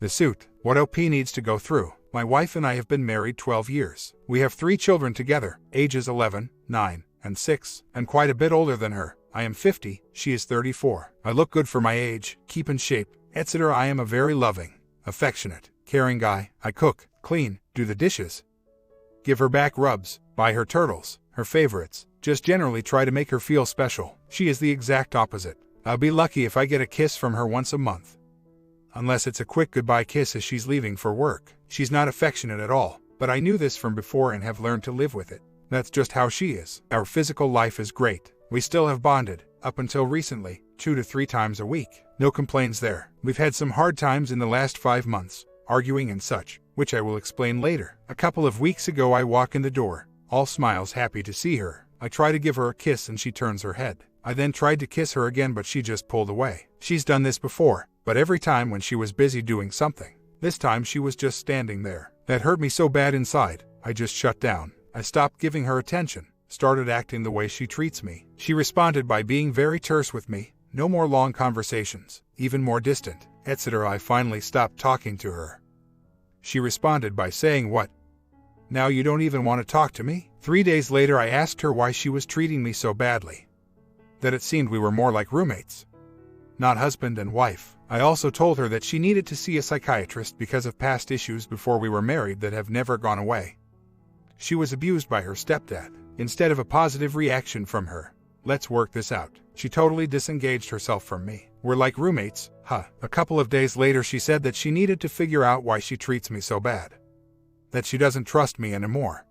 The suit. What OP needs to go through. My wife and I have been married 12 years. We have 3 children together, ages 11, 9, and 6, and quite a bit older than her. I am 50, she is 34. I look good for my age, keep in shape, etc. I am a very loving, affectionate, caring guy. I cook, clean, do the dishes, give her back rubs, buy her turtles, her favorites, just generally try to make her feel special. She is the exact opposite. I'll be lucky if I get a kiss from her once a month. Unless it's a quick goodbye kiss as she's leaving for work. She's not affectionate at all, but I knew this from before and have learned to live with it. That's just how she is. Our physical life is great. We still have bonded, up until recently, 2 to 3 times a week. No complaints there. We've had some hard times in the last 5 months, arguing and such, which I will explain later. A couple of weeks ago I walk in the door, all smiles, happy to see her. I try to give her a kiss and she turns her head. I then tried to kiss her again but she just pulled away. She's done this before, but every time when she was busy doing something. This time she was just standing there. That hurt me so bad inside, I just shut down. I stopped giving her attention, started acting the way she treats me. She responded by being very terse with me, no more long conversations, even more distant, etc. I finally stopped talking to her. She responded by saying, "What? Now you don't even want to talk to me?" 3 days later I asked her why she was treating me so badly. That it seemed we were more like roommates, not husband and wife. I also told her that she needed to see a psychiatrist because of past issues before we were married that have never gone away. She was abused by her stepdad. Instead of a positive reaction from her, "Let's work this out," she totally disengaged herself from me. We're like roommates, huh? A couple of days later she said that she needed to figure out why she treats me so bad. That she doesn't trust me anymore.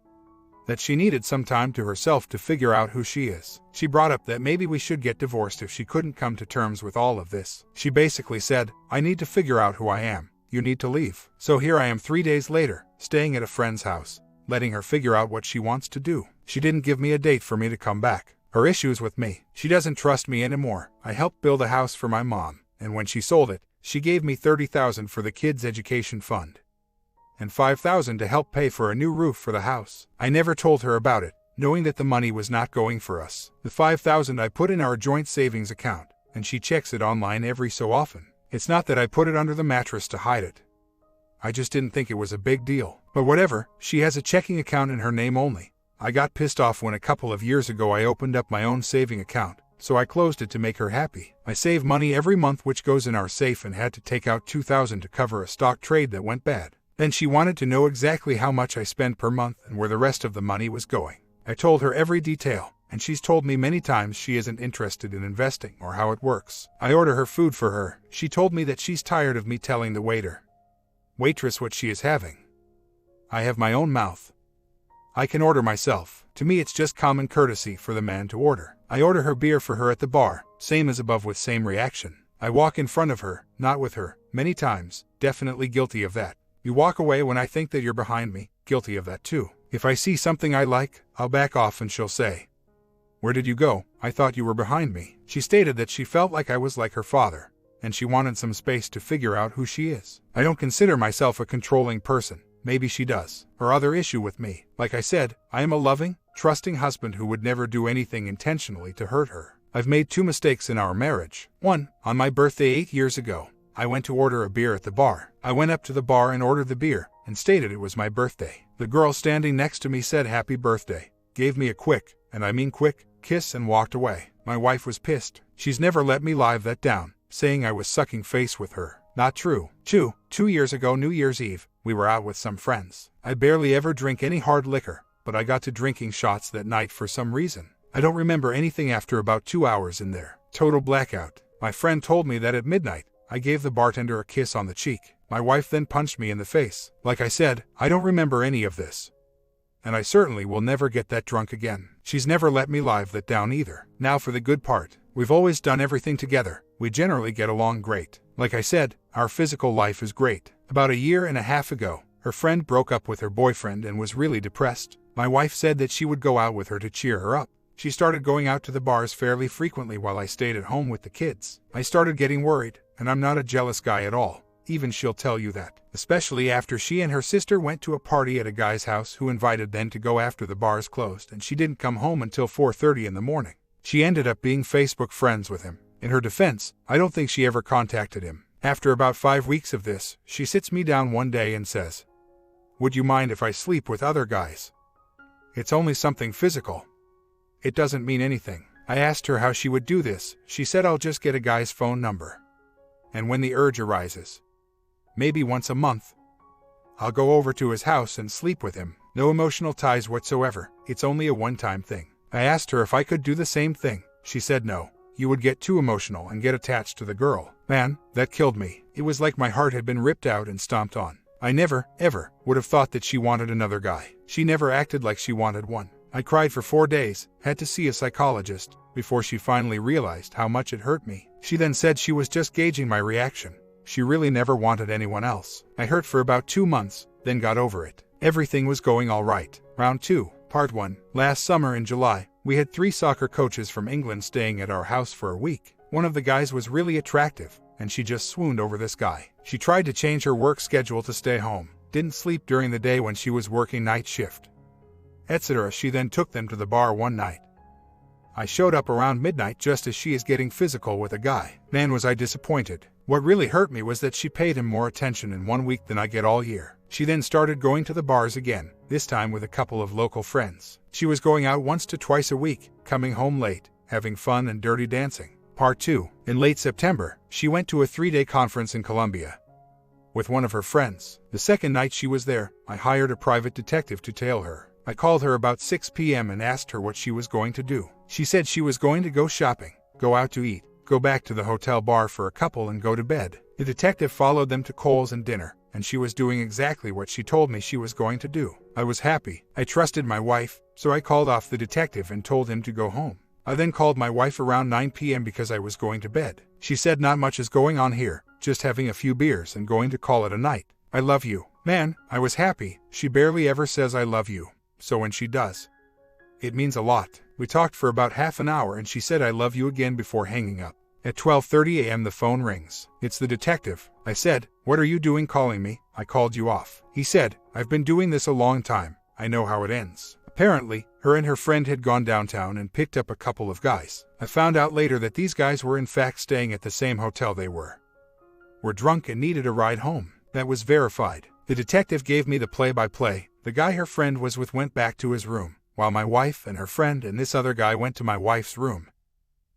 That she needed some time to herself to figure out who she is. She brought up that maybe we should get divorced if she couldn't come to terms with all of this. She basically said, "I need to figure out who I am. You need to leave." So here I am 3 days later, staying at a friend's house, letting her figure out what she wants to do. She didn't give me a date for me to come back. Her issues with me. She doesn't trust me anymore. I helped build a house for my mom, and when she sold it, she gave me $30,000 for the kids' education fund and $5,000 to help pay for a new roof for the house. I never told her about it, knowing that the money was not going for us. The $5,000 I put in our joint savings account, and she checks it online every so often. It's not that I put it under the mattress to hide it. I just didn't think it was a big deal. But whatever, she has a checking account in her name only. I got pissed off when a couple of years ago I opened up my own saving account, so I closed it to make her happy. I save money every month which goes in our safe and had to take out $2,000 to cover a stock trade that went bad. Then she wanted to know exactly how much I spend per month and where the rest of the money was going. I told her every detail, and she's told me many times she isn't interested in investing or how it works. I order her food for her. She told me that she's tired of me telling the waitress what she is having. I have my own mouth. I can order myself. To me it's just common courtesy for the man to order. I order her beer for her at the bar, same as above with same reaction. I walk in front of her, not with her, many times, definitely guilty of that. You walk away when I think that you're behind me, guilty of that too. If I see something I like, I'll back off and she'll say, "Where did you go? I thought you were behind me." She stated that she felt like I was like her father, and she wanted some space to figure out who she is. I don't consider myself a controlling person. Maybe she does. Her other issue with me, like I said, I am a loving, trusting husband who would never do anything intentionally to hurt her. I've made 2 mistakes in our marriage. 1, on my birthday 8 years ago, I went to order a beer at the bar. I went up to the bar and ordered the beer, and stated it was my birthday. The girl standing next to me said happy birthday, gave me a quick, and I mean quick, kiss and walked away. My wife was pissed. She's never let me live that down, saying I was sucking face with her. Not true. 2 years ago, New Year's Eve, we were out with some friends. I barely ever drink any hard liquor, but I got to drinking shots that night for some reason. I don't remember anything after about 2 hours in there. Total blackout. My friend told me that at midnight, I gave the bartender a kiss on the cheek. My wife then punched me in the face. Like I said, I don't remember any of this. And I certainly will never get that drunk again. She's never let me live that down either. Now for the good part. We've always done everything together. We generally get along great. Like I said, our physical life is great. About a year and a half ago, her friend broke up with her boyfriend and was really depressed. My wife said that she would go out with her to cheer her up. She started going out to the bars fairly frequently while I stayed at home with the kids. I started getting worried, and I'm not a jealous guy at all. Even she'll tell you that. Especially after she and her sister went to a party at a guy's house who invited them to go after the bars closed, and she didn't come home until 4:30 in the morning. She ended up being Facebook friends with him. In her defense, I don't think she ever contacted him. After about 5 weeks of this, she sits me down one day and says, "Would you mind if I sleep with other guys? It's only something physical. It doesn't mean anything." I asked her how she would do this. She said, "I'll just get a guy's phone number. And when the urge arises, maybe once a month, I'll go over to his house and sleep with him. No emotional ties whatsoever. It's only a one-time thing." I asked her if I could do the same thing. She said no. You would get too emotional and get attached to the girl. Man, that killed me. It was like my heart had been ripped out and stomped on. I never, ever, would have thought that she wanted another guy. She never acted like she wanted one. I cried for 4 days, had to see a psychologist, before she finally realized how much it hurt me. She then said she was just gauging my reaction. She really never wanted anyone else. I hurt for about 2 months, then got over it. Everything was going all right. Round 2, Part 1. Last summer in July, we had 3 soccer coaches from England staying at our house for a week. One of the guys was really attractive, and she just swooned over this guy. She tried to change her work schedule to stay home, didn't sleep during the day when she was working night shift, etc. She then took them to the bar one night. I showed up around midnight just as she is getting physical with a guy. Man, was I disappointed. What really hurt me was that she paid him more attention in 1 week than I get all year. She then started going to the bars again, this time with a couple of local friends. She was going out once to twice a week, coming home late, having fun and dirty dancing. Part 2. In late September, she went to a 3-day conference in Colombia with one of her friends. The second night she was there, I hired a private detective to tail her. I called her about 6 p.m. and asked her what she was going to do. She said she was going to go shopping, go out to eat, go back to the hotel bar for a couple and go to bed. The detective followed them to Kohl's and dinner, and she was doing exactly what she told me she was going to do. I was happy. I trusted my wife, so I called off the detective and told him to go home. I then called my wife around 9 p.m. because I was going to bed. She said not much is going on here, just having a few beers and going to call it a night. I love you. Man, I was happy. She barely ever says I love you, so when she does, it means a lot. We talked for about half an hour and she said I love you again before hanging up. At 12:30 a.m. the phone rings. It's the detective. I said, "What are you doing calling me? I called you off." He said, "I've been doing this a long time. I know how it ends." Apparently, her and her friend had gone downtown and picked up a couple of guys. I found out later that these guys were in fact staying at the same hotel they were drunk and needed a ride home. That was verified. The detective gave me the play-by-play. The guy her friend was with went back to his room, while my wife and her friend and this other guy went to my wife's room.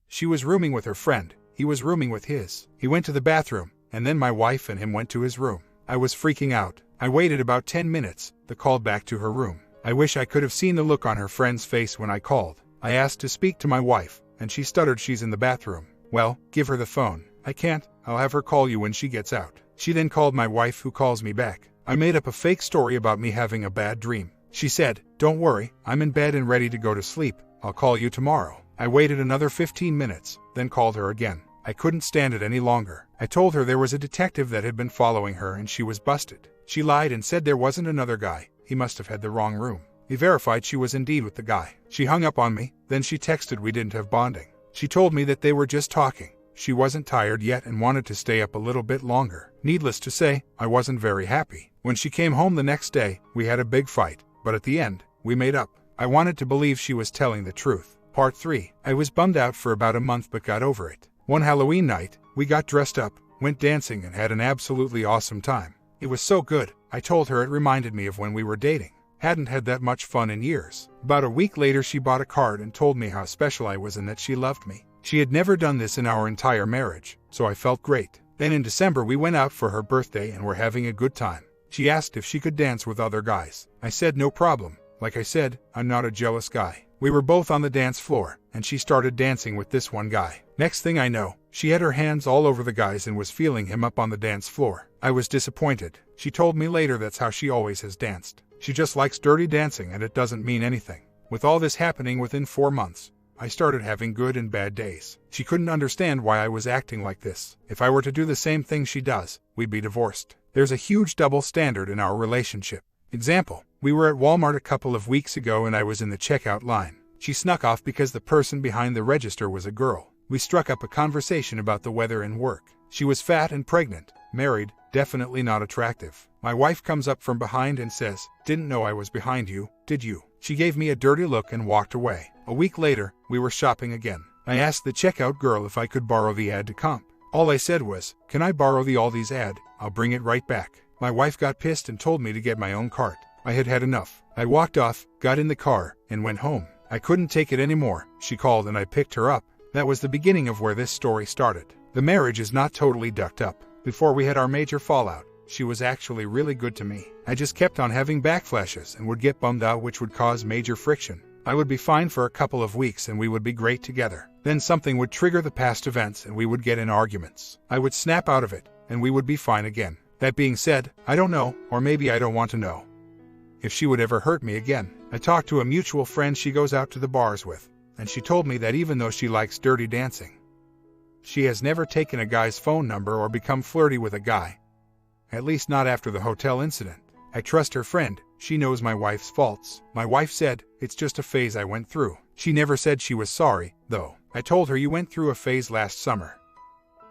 She was rooming with her friend. He was rooming with his. He went to the bathroom, and then my wife and him went to his room. I was freaking out. I waited about 10 minutes, the call back to her room. I wish I could have seen the look on her friend's face when I called. I asked to speak to my wife, and she stuttered she's in the bathroom. Well, give her the phone. I can't. I'll have her call you when she gets out. She then called my wife, who calls me back. I made up a fake story about me having a bad dream. She said, "Don't worry, I'm in bed and ready to go to sleep. I'll call you tomorrow." I waited another 15 minutes, then called her again. I couldn't stand it any longer. I told her there was a detective that had been following her and she was busted. She lied and said there wasn't another guy. He must have had the wrong room. He verified she was indeed with the guy. She hung up on me, then she texted we didn't have bonding. She told me that they were just talking. She wasn't tired yet and wanted to stay up a little bit longer. Needless to say, I wasn't very happy. When she came home the next day, we had a big fight, but at the end, we made up. I wanted to believe she was telling the truth. Part 3. I was bummed out for about a month but got over it. One Halloween night, we got dressed up, went dancing and had an absolutely awesome time. It was so good, I told her it reminded me of when we were dating. Hadn't had that much fun in years. About a week later she bought a card and told me how special I was and that she loved me. She had never done this in our entire marriage, so I felt great. Then in December we went out for her birthday and were having a good time. She asked if she could dance with other guys. I said no problem. Like I said, I'm not a jealous guy. We were both on the dance floor, and she started dancing with this one guy. Next thing I know, she had her hands all over the guys and was feeling him up on the dance floor. I was disappointed. She told me later that's how she always has danced. She just likes dirty dancing and it doesn't mean anything. With all this happening within 4 months, I started having good and bad days. She couldn't understand why I was acting like this. If I were to do the same thing she does, we'd be divorced. There's a huge double standard in our relationship. Example, we were at Walmart a couple of weeks ago and I was in the checkout line. She snuck off because the person behind the register was a girl. We struck up a conversation about the weather and work. She was fat and pregnant, married, definitely not attractive. My wife comes up from behind and says, "Didn't know I was behind you, did you?" She gave me a dirty look and walked away. A week later, we were shopping again. I asked the checkout girl if I could borrow the add to comp. All I said was, "Can I borrow the Aldi's ad? I'll bring it right back." My wife got pissed and told me to get my own cart. I had had enough. I walked off, got in the car, and went home. I couldn't take it anymore. She called and I picked her up. That was the beginning of where this story started. The marriage is not totally ducked up. Before we had our major fallout, she was actually really good to me. I just kept on having backflashes and would get bummed out, which would cause major friction. I would be fine for a couple of weeks and we would be great together. Then something would trigger the past events and we would get in arguments. I would snap out of it and we would be fine again. That being said, I don't know, or maybe I don't want to know, if she would ever hurt me again. I talked to a mutual friend she goes out to the bars with, and she told me that even though she likes dirty dancing, she has never taken a guy's phone number or become flirty with a guy. At least not after the hotel incident. I trust her friend. She knows my wife's faults. My wife said, "It's just a phase I went through." She never said she was sorry, though. I told her, "You went through a phase last summer.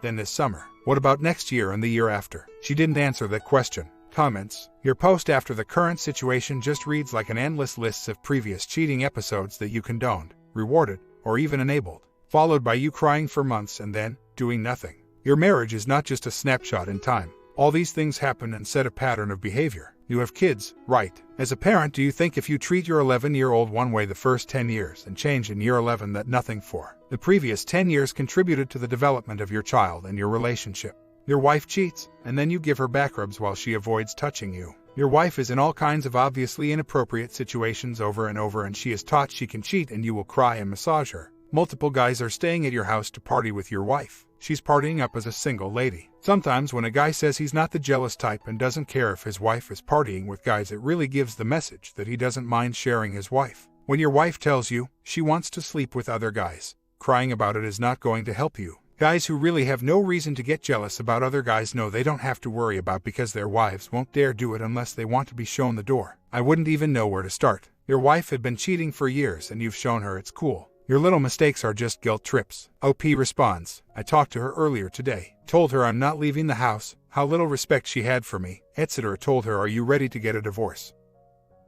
Then this summer. What about next year and the year after?" She didn't answer that question. Comments: Your post after the current situation just reads like an endless list of previous cheating episodes that you condoned, rewarded, or even enabled, followed by you crying for months and then doing nothing. Your marriage is not just a snapshot in time. All these things happen and set a pattern of behavior. You have kids, right? As a parent, do you think if you treat your 11-year-old one way the first 10 years and change in year 11 that nothing for the previous 10 years contributed to the development of your child and your relationship? Your wife cheats, and then you give her back rubs while she avoids touching you. Your wife is in all kinds of obviously inappropriate situations over and over, and she is taught she can cheat and you will cry and massage her. Multiple guys are staying at your house to party with your wife. She's partying up as a single lady. Sometimes when a guy says he's not the jealous type and doesn't care if his wife is partying with guys, it really gives the message that he doesn't mind sharing his wife. When your wife tells you she wants to sleep with other guys, crying about it is not going to help you. Guys who really have no reason to get jealous about other guys know they don't have to worry about because their wives won't dare do it unless they want to be shown the door. I wouldn't even know where to start. Your wife had been cheating for years and you've shown her it's cool. Your little mistakes are just guilt trips. OP responds, I talked to her earlier today. Told her I'm not leaving the house, how little respect she had for me, etc. Told her, are you ready to get a divorce?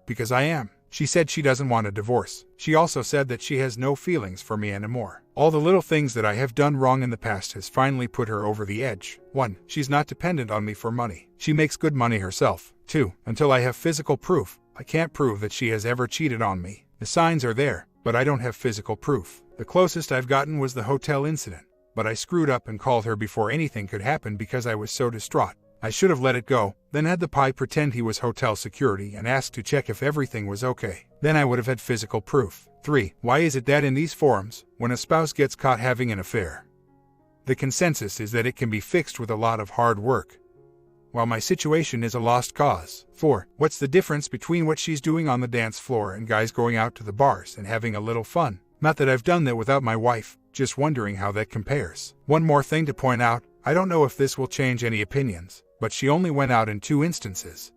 Because I am. She said she doesn't want a divorce. She also said that she has no feelings for me anymore. All the little things that I have done wrong in the past has finally put her over the edge. 1. She's not dependent on me for money. She makes good money herself. 2. Until I have physical proof, I can't prove that she has ever cheated on me. The signs are there, but I don't have physical proof. The closest I've gotten was the hotel incident, but I screwed up and called her before anything could happen because I was so distraught. I should have let it go, then had the pie pretend he was hotel security and asked to check if everything was okay. Then I would have had physical proof. 3. Why is it that in these forums, when a spouse gets caught having an affair, the consensus is that it can be fixed with a lot of hard work, while my situation is a lost cause? 4. What's the difference between what she's doing on the dance floor and guys going out to the bars and having a little fun? Not that I've done that without my wife, just wondering how that compares. One more thing to point out, I don't know if this will change any opinions, but she only went out in 2 instances.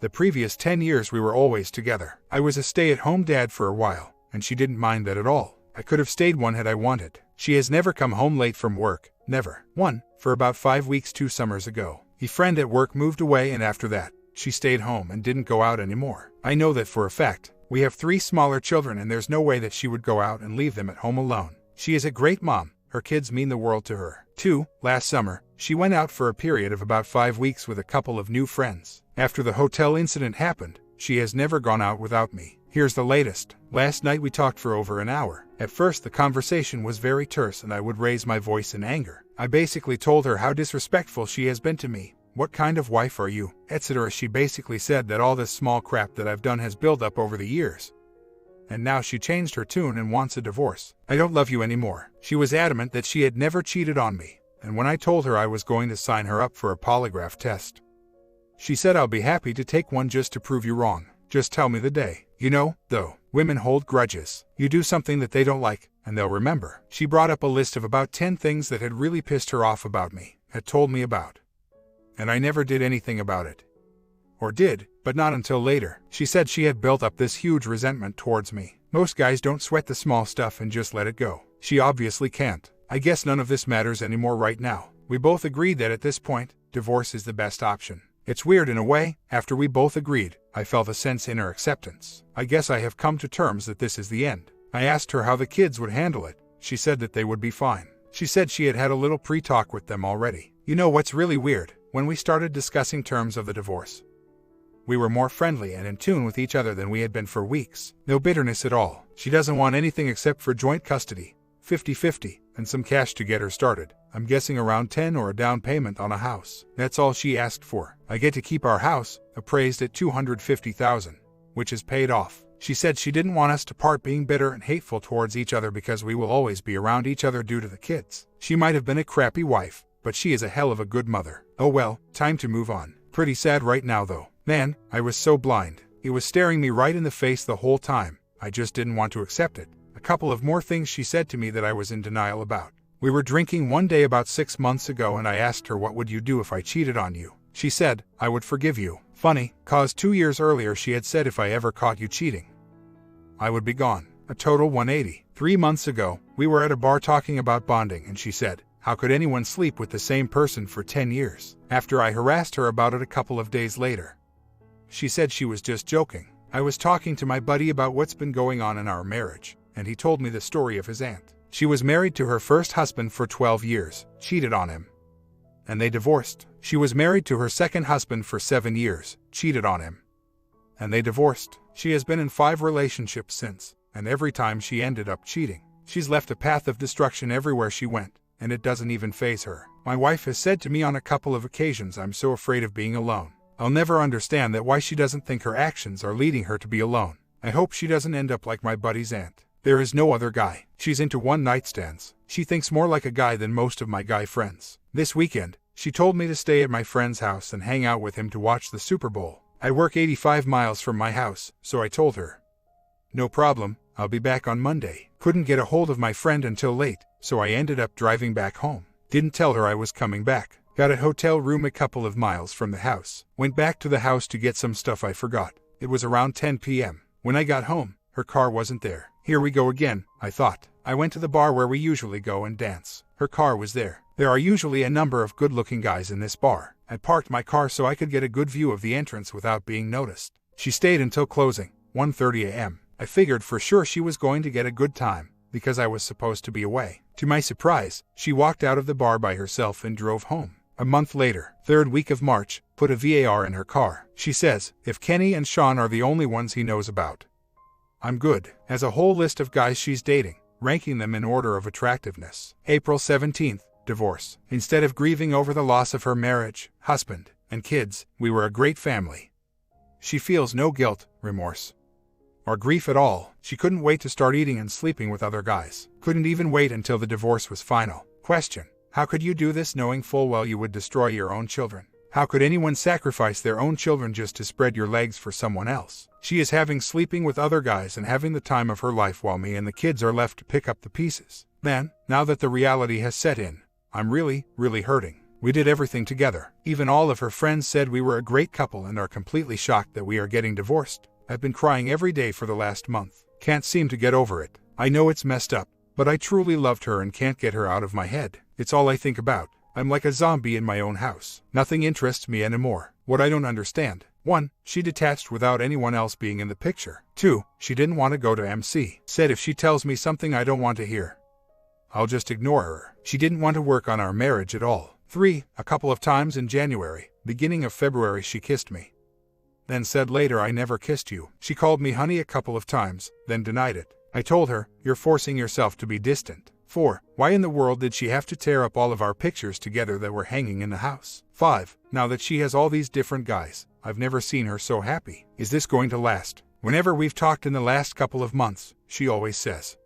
The previous 10 years we were always together. I was a stay-at-home dad for a while, and she didn't mind that at all. I could have stayed one had I wanted. She has never come home late from work, never. 1. For about 5 weeks 2 summers ago, a friend at work moved away, and after that, she stayed home and didn't go out anymore. I know that for a fact. We have 3 smaller children and there's no way that she would go out and leave them at home alone. She is a great mom. Her kids mean the world to her. 2. Last summer, she went out for a period of about 5 weeks with a couple of new friends. After the hotel incident happened, she has never gone out without me. Here's the latest. Last night we talked for over an hour. At first the conversation was very terse and I would raise my voice in anger. I basically told her how disrespectful she has been to me. What kind of wife are you, etc. She basically said that all this small crap that I've done has built up over the years. And now she changed her tune and wants a divorce. I don't love you anymore. She was adamant that she had never cheated on me, and when I told her I was going to sign her up for a polygraph test, she said I'll be happy to take one just to prove you wrong. Just tell me the day. You know, though, women hold grudges. You do something that they don't like, and they'll remember. She brought up a list of about 10 things that had really pissed her off about me, had told me about. And I never did anything about it. Or did, but not until later. She said she had built up this huge resentment towards me. Most guys don't sweat the small stuff and just let it go. She obviously can't. I guess none of this matters anymore right now. We both agreed that at this point, divorce is the best option. It's weird in a way. After we both agreed, I felt a sense in her acceptance. I guess I have come to terms that this is the end. I asked her how the kids would handle it. She said that they would be fine. She said she had had a little pre-talk with them already. You know what's really weird? When we started discussing terms of the divorce, we were more friendly and in tune with each other than we had been for weeks. No bitterness at all. She doesn't want anything except for joint custody, 50-50, and some cash to get her started. I'm guessing around 10 or a down payment on a house. That's all she asked for. I get to keep our house, appraised at $250,000, which is paid off. She said she didn't want us to part being bitter and hateful towards each other because we will always be around each other due to the kids. She might have been a crappy wife, but she is a hell of a good mother. Oh well, time to move on. Pretty sad right now though. Man, I was so blind. It was staring me right in the face the whole time. I just didn't want to accept it. A couple of more things she said to me that I was in denial about. We were drinking one day about 6 months ago and I asked her what would you do if I cheated on you. She said, I would forgive you. Funny, cause 2 years earlier she had said if I ever caught you cheating, I would be gone. A total 180. 3 months ago, we were at a bar talking about bonding and she said, how could anyone sleep with the same person for 10 years? After I harassed her about it a couple of days later, she said she was just joking. I was talking to my buddy about what's been going on in our marriage, and he told me the story of his aunt. She was married to her first husband for 12 years, cheated on him, and they divorced. She was married to her second husband for 7 years, cheated on him, and they divorced. She has been in 5 relationships since, and every time she ended up cheating. She's left a path of destruction everywhere she went, and it doesn't even faze her. My wife has said to me on a couple of occasions, I'm so afraid of being alone. I'll never understand that why she doesn't think her actions are leading her to be alone. I hope she doesn't end up like my buddy's aunt. There is no other guy. She's into one-night stands. She thinks more like a guy than most of my guy friends. This weekend, she told me to stay at my friend's house and hang out with him to watch the Super Bowl. I work 85 miles from my house, so I told her, no problem, I'll be back on Monday. Couldn't get a hold of my friend until late, so I ended up driving back home. Didn't tell her I was coming back. Got a hotel room a couple of miles from the house. Went back to the house to get some stuff I forgot. It was around 10 p.m. When I got home, her car wasn't there. Here we go again, I thought. I went to the bar where we usually go and dance. Her car was there. There are usually a number of good-looking guys in this bar. I parked my car so I could get a good view of the entrance without being noticed. She stayed until closing, 1:30 a.m. I figured for sure she was going to get a good time, because I was supposed to be away. To my surprise, she walked out of the bar by herself and drove home. A month later, 3rd week of March, put a VAR in her car. She says, if Kenny and Sean are the only ones he knows about, I'm good. Has a whole list of guys she's dating, ranking them in order of attractiveness. April 17th, divorce. Instead of grieving over the loss of her marriage, husband, and kids, we were a great family. She feels no guilt, remorse, or grief at all. She couldn't wait to start eating and sleeping with other guys. Couldn't even wait until the divorce was final. Question. How could you do this knowing full well you would destroy your own children? How could anyone sacrifice their own children just to spread your legs for someone else? She is having sleeping with other guys and having the time of her life while me and the kids are left to pick up the pieces. Then, now that the reality has set in, I'm really, really hurting. We did everything together. Even all of her friends said we were a great couple and are completely shocked that we are getting divorced. I've been crying every day for the last month. Can't seem to get over it. I know it's messed up, but I truly loved her and can't get her out of my head. It's all I think about. I'm like a zombie in my own house. Nothing interests me anymore. What I don't understand. 1. She detached without anyone else being in the picture. 2. She didn't want to go to MC. Said if she tells me something I don't want to hear, I'll just ignore her. She didn't want to work on our marriage at all. 3. A couple of times in January, beginning of February she kissed me. Then said later I never kissed you. She called me honey a couple of times, then denied it. I told her, you're forcing yourself to be distant. 4. Why in the world did she have to tear up all of our pictures together that were hanging in the house? 5. Now that she has all these different guys, I've never seen her so happy. Is this going to last? Whenever we've talked in the last couple of months, she always says,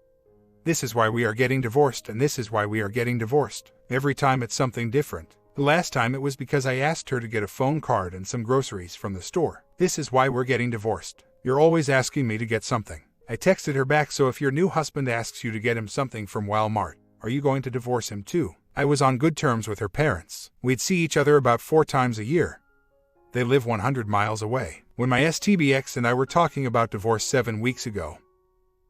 this is why we are getting divorced and this is why we are getting divorced. Every time it's something different. The last time it was because I asked her to get a phone card and some groceries from the store. This is why we're getting divorced. You're always asking me to get something. I texted her back, so if your new husband asks you to get him something from Walmart, are you going to divorce him too? I was on good terms with her parents. We'd see each other about 4 times a year. They live 100 miles away. When my STBX and I were talking about divorce 7 weeks ago,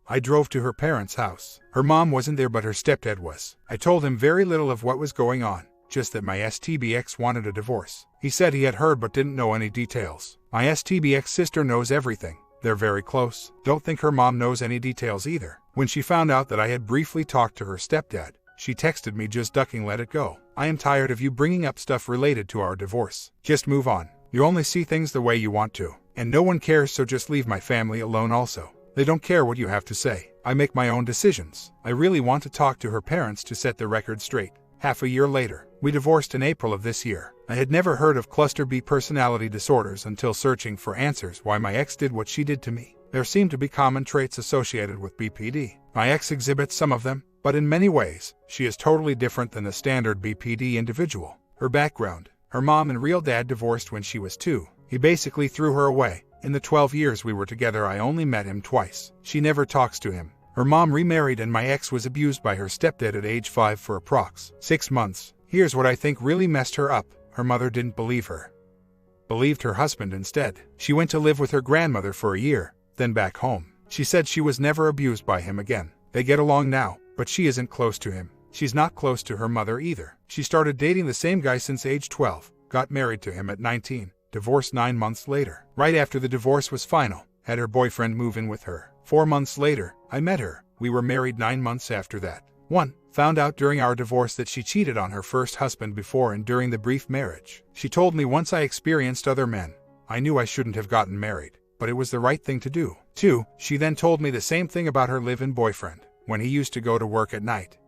I drove to her parents' house. Her mom wasn't there but her stepdad was. I told him very little of what was going on, just that my STBX wanted a divorce. He said he had heard but didn't know any details. My STBX sister knows everything. They're very close. Don't think her mom knows any details either. When she found out that I had briefly talked to her stepdad, she texted me just ducking let it go. I am tired of you bringing up stuff related to our divorce. Just move on. You only see things the way you want to. And no one cares, so just leave my family alone also. They don't care what you have to say. I make my own decisions. I really want to talk to her parents to set the record straight. Half a year later, we divorced in April of this year. I had never heard of cluster B personality disorders until searching for answers why my ex did what she did to me. There seem to be common traits associated with BPD. My ex exhibits some of them, but in many ways, she is totally different than the standard BPD individual. Her background: her mom and real dad divorced when she was 2. He basically threw her away. In the 12 years we were together, I only met him twice. She never talks to him. Her mom remarried and my ex was abused by her stepdad at age 5 for approx. 6 months. Here's what I think really messed her up. Her mother didn't believe her. Believed her husband instead. She went to live with her grandmother for a year, then back home. She said she was never abused by him again. They get along now, but she isn't close to him. She's not close to her mother either. She started dating the same guy since age 12, got married to him at 19, divorced 9 months later. Right after the divorce was final, had her boyfriend move in with her. 4 months later, I met her. We were married 9 months after that. 1. Found out during our divorce that she cheated on her first husband before and during the brief marriage. She told me once I experienced other men. I knew I shouldn't have gotten married, but it was the right thing to do. 2. She then told me the same thing about her live-in boyfriend, when he used to go to work at night.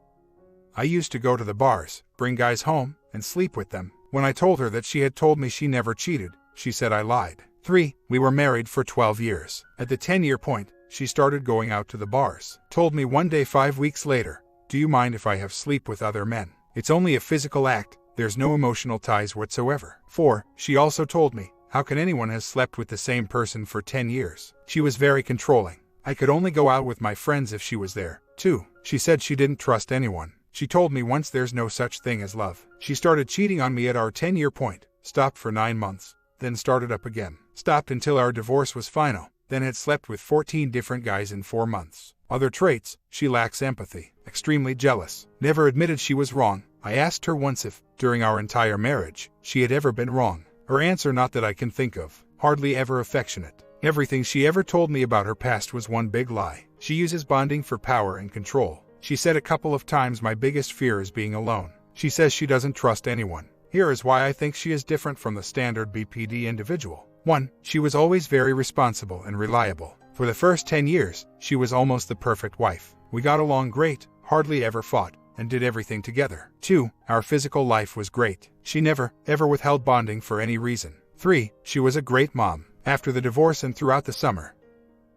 I used to go to the bars, bring guys home, and sleep with them. When I told her that she had told me she never cheated, she said I lied. 3. We were married for 12 years. At the 10-year point, she started going out to the bars. Told me one day 5 weeks later, "Do you mind if I have sleep with other men? It's only a physical act, there's no emotional ties whatsoever." 4. She also told me, "How can anyone have slept with the same person for 10 years? She was very controlling. I could only go out with my friends if she was there." 2. She said she didn't trust anyone. She told me once there's no such thing as love. She started cheating on me at our 10-year point, stopped for 9 months, then started up again. Stopped until our divorce was final, then had slept with 14 different guys in 4 months. Other traits: she lacks empathy, extremely jealous, never admitted she was wrong. I asked her once if, during our entire marriage, she had ever been wrong. Her answer: not that I can think of, hardly ever affectionate. Everything she ever told me about her past was one big lie. She uses bonding for power and control. She said a couple of times, "My biggest fear is being alone." She says she doesn't trust anyone. Here is why I think she is different from the standard BPD individual. 1. She was always very responsible and reliable. For the first 10 years, she was almost the perfect wife. We got along great, hardly ever fought, and did everything together. 2. Our physical life was great. She never, ever withheld bonding for any reason. 3. She was a great mom. After the divorce and throughout the summer,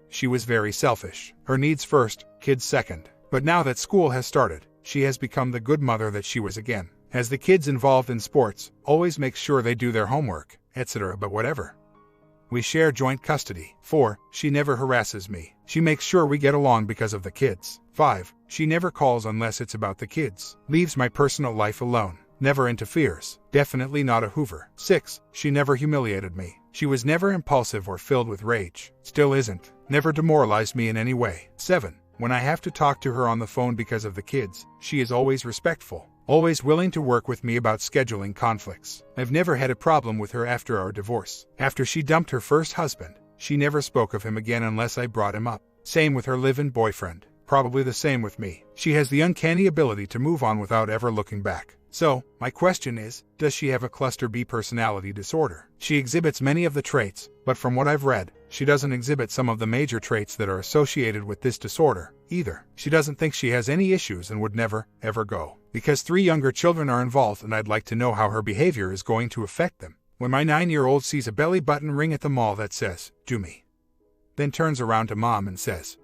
she was very selfish. Her needs first, kids second. But now that school has started, she has become the good mother that she was again. Has the kids involved in sports, always makes sure they do their homework, etc. But whatever. We share joint custody. 4. She never harasses me. She makes sure we get along because of the kids. 5. She never calls unless it's about the kids. Leaves my personal life alone. Never interferes. Definitely not a Hoover. 6. She never humiliated me. She was never impulsive or filled with rage. Still isn't. Never demoralized me in any way. 7. When I have to talk to her on the phone because of the kids, she is always respectful. Always willing to work with me about scheduling conflicts. I've never had a problem with her after our divorce. After she dumped her first husband, she never spoke of him again unless I brought him up. Same with her live-in boyfriend. Probably the same with me. She has the uncanny ability to move on without ever looking back. So, my question is, does she have a cluster B personality disorder? She exhibits many of the traits, but from what I've read, she doesn't exhibit some of the major traits that are associated with this disorder, either. She doesn't think she has any issues and would never, ever go. Because 3 younger children are involved, and I'd like to know how her behavior is going to affect them. When my 9-year-old sees a belly button ring at the mall that says, "Do me," then turns around to mom and says,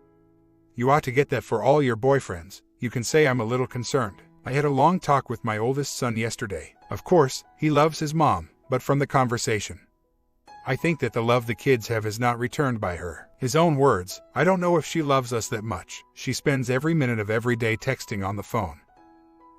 "You ought to get that for all your boyfriends," you can say I'm a little concerned. I had a long talk with my oldest son yesterday. Of course, he loves his mom, but from the conversation, I think that the love the kids have is not returned by her. His own words: "I don't know if she loves us that much. She spends every minute of every day texting on the phone.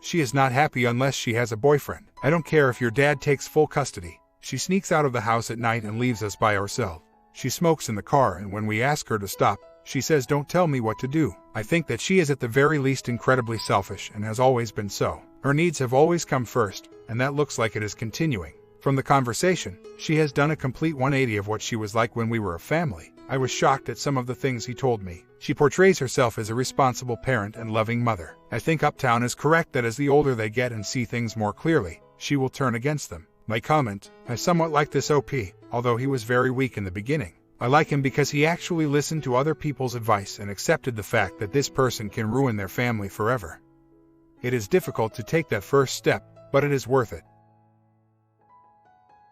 She is not happy unless she has a boyfriend. I don't care if your dad takes full custody. She sneaks out of the house at night and leaves us by ourselves. She smokes in the car, and when we ask her to stop, she says, 'Don't tell me what to do.' I think that she is at the very least incredibly selfish and has always been so. Her needs have always come first, and that looks like it is continuing. From the conversation, she has done a complete 180 of what she was like when we were a family. I was shocked at some of the things he told me. She portrays herself as a responsible parent and loving mother. I think Uptown is correct that as the older they get and see things more clearly, she will turn against them. My comment: I somewhat like this OP, although he was very weak in the beginning. I like him because he actually listened to other people's advice and accepted the fact that this person can ruin their family forever. It is difficult to take that first step, but it is worth it.